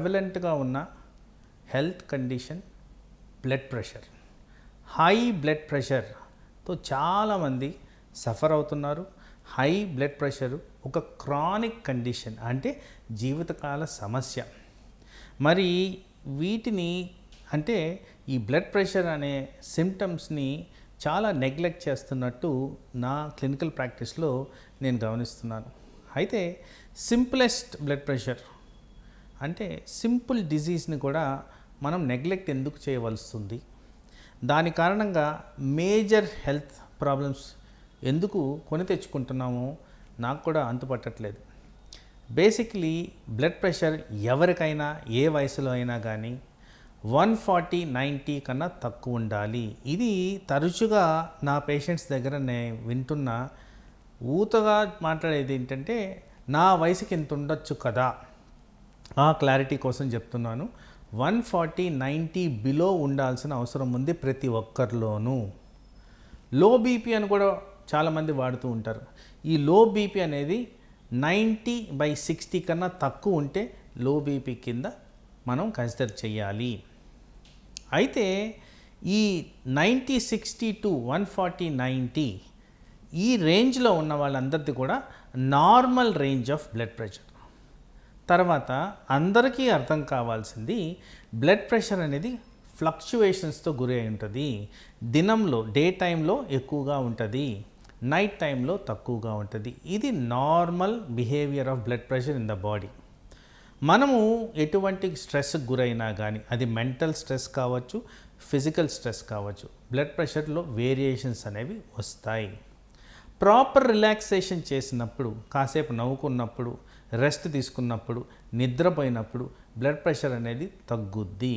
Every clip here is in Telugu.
ప్రెవలెంట్గా ఉన్న health condition blood pressure. High blood ప్రెషర్తో చాలామంది సఫర్ అవుతున్నారు. హై బ్లడ్ ప్రెషర్ ఒక క్రానిక్ కండిషన్, అంటే జీవితకాల సమస్య. మరి వీటిని అంటే ఈ బ్లడ్ ప్రెషర్ అనే సిమ్టమ్స్ని చాలా నెగ్లెక్ట్ చేస్తున్నట్టు నా క్లినికల్ ప్రాక్టీస్లో నేను గమనిస్తున్నాను. అయితే సింపులెస్ట్ బ్లడ్ ప్రెషర్ అంటే సింపుల్ డిజీజ్ని కూడా మనం నెగ్లెక్ట్ ఎందుకు చేయవలసింది, దాని కారణంగా మేజర్ హెల్త్ ప్రాబ్లమ్స్ ఎందుకు కొని తెచ్చుకుంటున్నామో నాకు కూడా అంతుపట్టట్లేదు. బేసిక్లీ బ్లడ్ ప్రెషర్ ఎవరికైనా ఏ వయసులో అయినా కానీ 140/90 కన్నా తక్కువ ఉండాలి. ఇది తరచుగా నా పేషెంట్స్ దగ్గర నేను వింటున్న ఊతగా మాట్లాడేది ఏంటంటే, నా వయసుకి ఇంత ఉండొచ్చు కదా, ఆ క్లారిటీ కోసం చెప్తున్నాను. 140/90 బిలో ఉండాల్సిన అవసరం ఉంది ప్రతి ఒక్కరిలోనూ. లో బీపీ అని కూడా చాలామంది వాడుతూ ఉంటారు. ఈ లో బీపీ అనేది 90/60 కన్నా తక్కువ ఉంటే లో బీపీ కింద మనం కన్సిడర్ చేయాలి. అయితే ఈ 90/60 టు 140/90 ఈ రేంజ్లో ఉన్న వాళ్ళందరిది కూడా normal range of blood pressure. తర్వాత అందరికీ అర్థం కావాల్సింది, బ్లడ్ ప్రెషర్ అనేది ఫ్లక్చువేషన్స్తో గురి అయి ఉంటుంది. దినంలో డే టైంలో ఎక్కువగా ఉంటుంది, నైట్ టైంలో తక్కువగా ఉంటుంది. ఇది normal behaviour of blood pressure in the body. మనము ఎటువంటి స్ట్రెస్కి గురైనా కానీ, అది మెంటల్ స్ట్రెస్ కావచ్చు, ఫిజికల్ స్ట్రెస్ కావచ్చు, బ్లడ్ ప్రెషర్లో వేరియేషన్స్ అనేవి వస్తాయి. ప్రాపర్ రిలాక్సేషన్ చేసినప్పుడు, కాసేపు నవ్వుకున్నప్పుడు, రెస్ట్ తీసుకున్నప్పుడు, నిద్రపోయినప్పుడు బ్లడ్ ప్రెషర్ అనేది తగ్గుద్ది.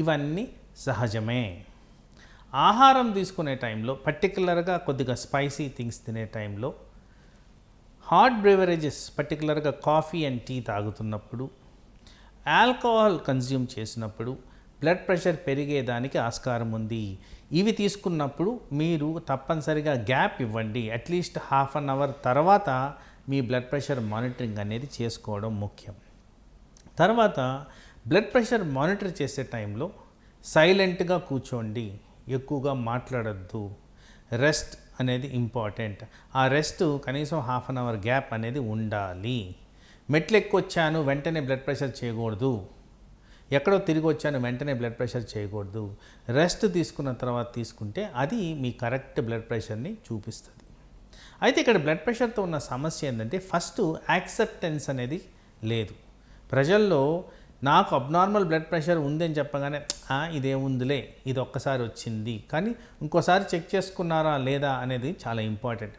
ఇవన్నీ సహజమే. ఆహారం తీసుకునే టైంలో, పర్టికులర్గా కొద్దిగా స్పైసీ థింగ్స్ తినే టైంలో, హాట్ బ్రేవరేజెస్ పర్టికులర్గా కాఫీ అండ్ టీ తాగుతున్నప్పుడు, ఆల్కహాల్ కన్జ్యూమ్ చేసినప్పుడు బ్లడ్ ప్రెషర్ పెరిగేదానికి ఆస్కారం ఉంది. ఇవి తీసుకున్నప్పుడు మీరు తప్పనిసరిగా గ్యాప్ ఇవ్వండి. అట్లీస్ట్ హాఫ్ అన్ అవర్ తర్వాత మీ బ్లడ్ ప్రెషర్ మానిటరింగ్ అనేది చేసుకోవడం ముఖ్యం. తర్వాత బ్లడ్ ప్రెషర్ మానిటర్ చేసే టైంలో సైలెంట్గా కూర్చోండి, ఎక్కువగా మాట్లాడద్దు. రెస్ట్ అనేది ఇంపార్టెంట్. ఆ రెస్ట్ కనీసం హాఫ్ అన్ అవర్ గ్యాప్ అనేది ఉండాలి. మెట్లు ఎక్కొచ్చాను వెంటనే బ్లడ్ ప్రెషర్ చేయకూడదు, ఎక్కడో తిరిగి వచ్చాను వెంటనే బ్లడ్ ప్రెషర్ చేయకూడదు. రెస్ట్ తీసుకున్న తర్వాత తీసుకుంటే అది మీ కరెక్ట్ బ్లడ్ ప్రెషర్ని చూపిస్తుంది. అయితే ఇక్కడ బ్లడ్ ప్రెషర్తో ఉన్న సమస్య ఏంటంటే, ఫస్ట్ యాక్సెప్టెన్స్ అనేది లేదు ప్రజల్లో. నాకు అబ్నార్మల్ బ్లడ్ ప్రెషర్ ఉందని చెప్పగానే ఇదేముందిలే, ఇది ఒక్కసారి వచ్చింది, కానీ ఇంకోసారి చెక్ చేసుకున్నారా లేదా అనేది చాలా ఇంపార్టెంట్.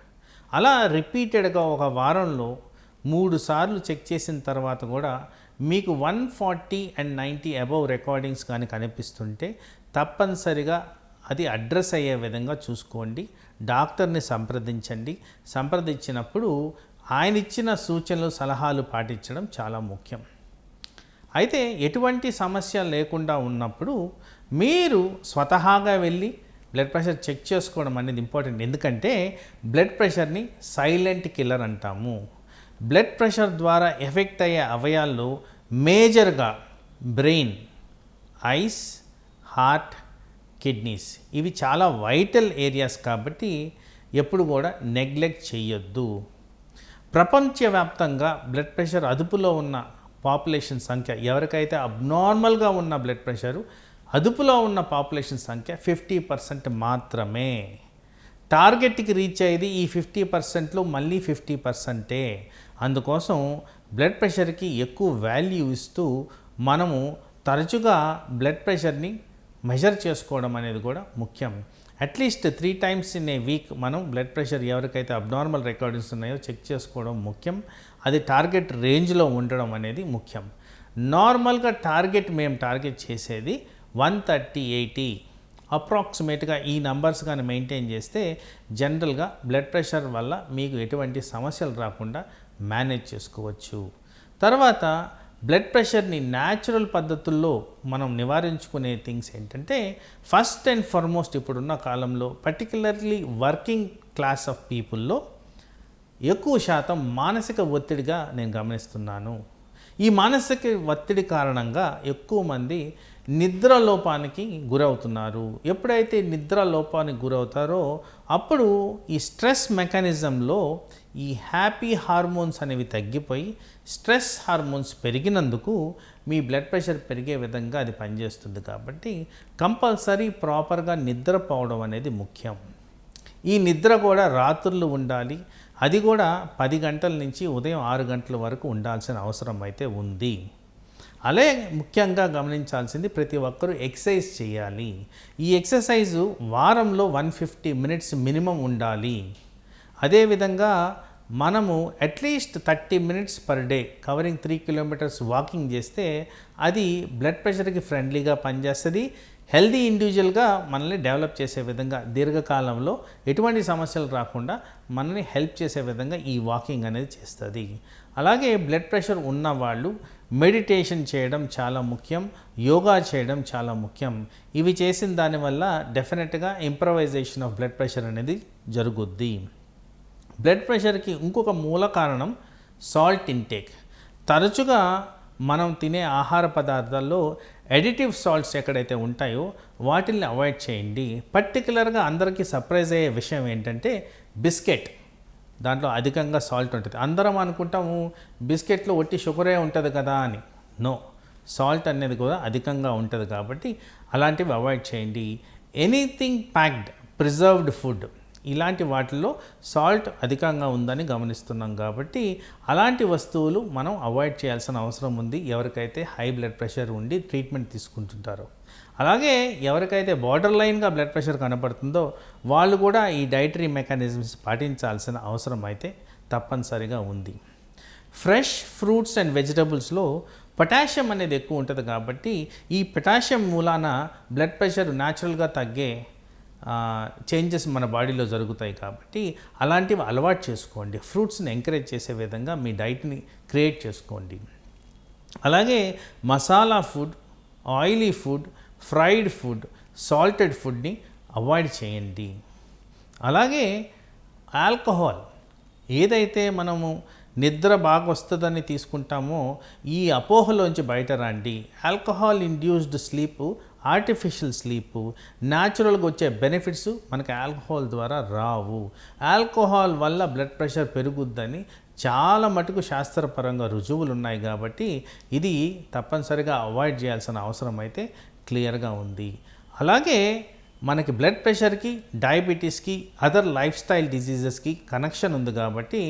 అలా రిపీటెడ్గా ఒక వారంలో 3 సార్లు చెక్ చేసిన తర్వాత కూడా మీకు 140/90 అబవ్ రికార్డింగ్స్ కానీ కనిపిస్తుంటే తప్పనిసరిగా అది అడ్రస్ అయ్యే విధంగా చూసుకోండి. డాక్టర్ని సంప్రదించండి. సంప్రదించినప్పుడు ఆయన ఇచ్చిన సూచనలు, సలహాలు పాటించడం చాలా ముఖ్యం. అయితే ఎటువంటి సమస్య లేకుండా ఉన్నప్పుడు మీరు స్వతహాగా వెళ్ళి బ్లడ్ ప్రెషర్ చెక్ చేసుకోవడం అనేది ఇంపార్టెంట్. ఎందుకంటే బ్లడ్ ప్రెషర్ని సైలెంట్ కిల్లర్ అంటాము. బ్లడ్ ప్రెషర్ ద్వారా ఎఫెక్ట్ అయ్యే అవయాల్లో మేజర్గా బ్రెయిన్, ఐస్, హార్ట్, కిడ్నీస్ ఇవి చాలా వైటల్ ఏరియాస్ కాబట్టి ఎప్పుడు కూడా నెగ్లెక్ట్ చేయొద్దు. ప్రపంచవ్యాప్తంగా బ్లడ్ ప్రెషర్ అదుపులో ఉన్న పాపులేషన్ సంఖ్య, ఎవరికైతే అబ్నార్మల్గా ఉన్న బ్లడ్ ప్రెషరు అదుపులో ఉన్న పాపులేషన్ సంఖ్య 50% మాత్రమే. టార్గెట్కి రీచ్ అయ్యేది ఈ 50%లో మళ్ళీ 50%. అందుకోసం బ్లడ్ ప్రెషర్కి ఎక్కువ వాల్యూ ఇస్తూ మనము తరచుగా బ్లడ్ ప్రెషర్ని మెజర్ చేసుకోవడం అనేది కూడా ముఖ్యం. At least 3 times in a week మనం బ్లడ్ ప్రెషర్ ఎవరికైతే అబ్నార్మల్ రికార్డింగ్స్ ఉన్నాయో చెక్ చేసుకోవడం ముఖ్యం. అది టార్గెట్ రేంజ్లో ఉండడం అనేది ముఖ్యం. నార్మల్గా మేము టార్గెట్ చేసేది 130/80 అప్రాక్సిమేట్గా. ఈ నంబర్స్ కానీ మెయింటైన్ చేస్తే జనరల్గా బ్లడ్ ప్రెషర్ వల్ల మీకు ఎటువంటి సమస్యలు రాకుండా మేనేజ్ చేసుకోవచ్చు. తర్వాత బ్లడ్ ప్రెషర్ని న్యాచురల్ పద్ధతుల్లో మనం నివారించుకునే థింగ్స్ ఏంటంటే, ఫస్ట్ అండ్ ఫార్మోస్ట్ ఇప్పుడున్న కాలంలో పర్టికులర్లీ వర్కింగ్ క్లాస్ ఆఫ్ పీపుల్లో ఎక్కువ శాతం మానసిక ఒత్తిడిగా నేను గమనిస్తున్నాను. ఈ మానసిక ఒత్తిడి కారణంగా ఎక్కువ మంది నిద్ర లోపానికి గురవుతున్నారు. ఎప్పుడైతే నిద్ర లోపానికి గురవుతారో అప్పుడు ఈ స్ట్రెస్ మెకానిజంలో ఈ హ్యాపీ హార్మోన్స్ అనేవి తగ్గిపోయి స్ట్రెస్ హార్మోన్స్ పెరిగినందుకు మీ బ్లడ్ ప్రెషర్ పెరిగే విధంగా అది పనిచేస్తుంది. కాబట్టి కంపల్సరీ ప్రాపర్గా నిద్రపోవడం అనేది ముఖ్యం. ఈ నిద్ర కూడా రాత్రులు ఉండాలి. అది కూడా 10 గంటల నుంచి ఉదయం 6 గంటల వరకు ఉండాల్సిన అవసరం అయితే ఉంది. అలాగే ముఖ్యంగా గమనించాల్సింది ప్రతి ఒక్కరూ ఎక్సర్సైజ్ చేయాలి. ఈ ఎక్సర్సైజు వారంలో 150 మినిట్స్ మినిమం ఉండాలి. అదేవిధంగా మనము at least 30 minutes per day covering 3 kilometres walking చేస్తే అది బ్లడ్ ప్రెషర్కి ఫ్రెండ్లీగా పనిచేస్తుంది. హెల్దీ ఇండివిజువల్గా మనల్ని డెవలప్ చేసే విధంగా దీర్ఘకాలంలో ఎటువంటి సమస్యలు రాకుండా మనల్ని హెల్ప్ చేసే విధంగా ఈ వాకింగ్ అనేది చేస్తుంది. అలాగే బ్లడ్ ప్రెషర్ ఉన్నవాళ్ళు మెడిటేషన్ చేయడం చాలా ముఖ్యం, యోగా చేయడం చాలా ముఖ్యం. ఇవి చేసిన దానివల్ల డెఫినెట్గా ఇంప్రవైజేషన్ ఆఫ్ బ్లడ్ ప్రెషర్ అనేది జరుగుద్ది. బ్లడ్ ప్రెషర్కి ఇంకొక మూల కారణం సాల్ట్ ఇంటేక్. తరచుగా మనం తినే ఆహార పదార్థాల్లో ఎడిటివ్ సాల్ట్స్ ఎక్కడైతే ఉంటాయో వాటిని అవాయిడ్ చేయండి. పర్టికులర్గా అందరికీ సర్ప్రైజ్ అయ్యే విషయం ఏంటంటే బిస్కెట్, దాంట్లో అధికంగా సాల్ట్ ఉంటుంది. అందరం అనుకుంటాము బిస్కెట్లో ఒట్టి షుగరే ఉంటుంది కదా అని. నో, సాల్ట్ అనేది కూడా అధికంగా ఉంటుంది. కాబట్టి అలాంటివి అవాయిడ్ చేయండి. ఎనీథింగ్ ప్యాక్డ్ ప్రిజర్వ్డ్ ఫుడ్ ఇలాంటి వాటిల్లో సాల్ట్ అధికంగా ఉందని గమనిస్తున్నాం. కాబట్టి అలాంటి వస్తువులు మనం అవాయిడ్ చేయాల్సిన అవసరం ఉంది ఎవరికైతే హై బ్లడ్ ప్రెషర్ ఉండి ట్రీట్మెంట్ తీసుకుంటుంటారో. అలాగే ఎవరికైతే బార్డర్ లైన్గా బ్లడ్ ప్రెషర్ కనపడుతుందో వాళ్ళు కూడా ఈ డైటరీ మెకానిజమ్స్ పాటించాల్సిన అవసరం అయితే తప్పనిసరిగా ఉంది. ఫ్రెష్ ఫ్రూట్స్ అండ్ వెజిటబుల్స్లో పొటాషియం అనేది ఎక్కువ ఉంటుంది. కాబట్టి ఈ పొటాషియం మూలాన బ్లడ్ ప్రెషర్ న్యాచురల్గా తగ్గే చేంజెస్ మన బాడీలో జరుగుతాయి. కాబట్టి అలాంటివి అలవాటు చేసుకోండి. ఫ్రూట్స్ని ఎంకరేజ్ చేసే విధంగా మీ డైట్ని క్రియేట్ చేసుకోండి. అలాగే masala food, oily food, fried food, salted ఫుడ్ని అవాయిడ్ చేయండి. అలాగే ఆల్కహాల్ ఏదైతే మనము నిద్ర బాగా వస్తుందని తీసుకుంటామో ఈ అపోహలోంచి బయట రండి. Alcohol induced sleep artificial sleep, న్యాచురల్గా వచ్చే బెనిఫిట్స్ మనకి ఆల్కహాల్ ద్వారా రావు. ఆల్కహాల్ వల్ల బ్లడ్ ప్రెషర్ పెరుగుద్దని చాలా మటుకు శాస్త్రపరంగా రుజువులు ఉన్నాయి. కాబట్టి ఇది తప్పనిసరిగా అవాయిడ్ చేయాల్సిన అవసరం అయితే క్లియర్గా ఉంది. అలాగే మనకి బ్లడ్ ప్రెషర్కి, డయాబెటీస్కి, అదర్ లైఫ్ స్టైల్ డిజీజెస్కి కనెక్షన్ ఉంది. కాబట్టి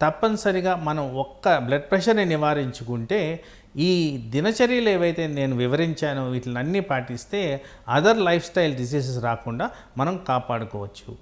తప్పనిసరిగా మనం ఒక్క బ్లడ్ ప్రెషర్ని నివారించుకుంటే ఈ దినచర్యలు ఏవైతే నేను వివరించానో వీటిని అన్నీ పాటిస్తే అదర్ లైఫ్ స్టైల్ డిసీజెస్ రాకుండా మనం కాపాడుకోవచ్చు.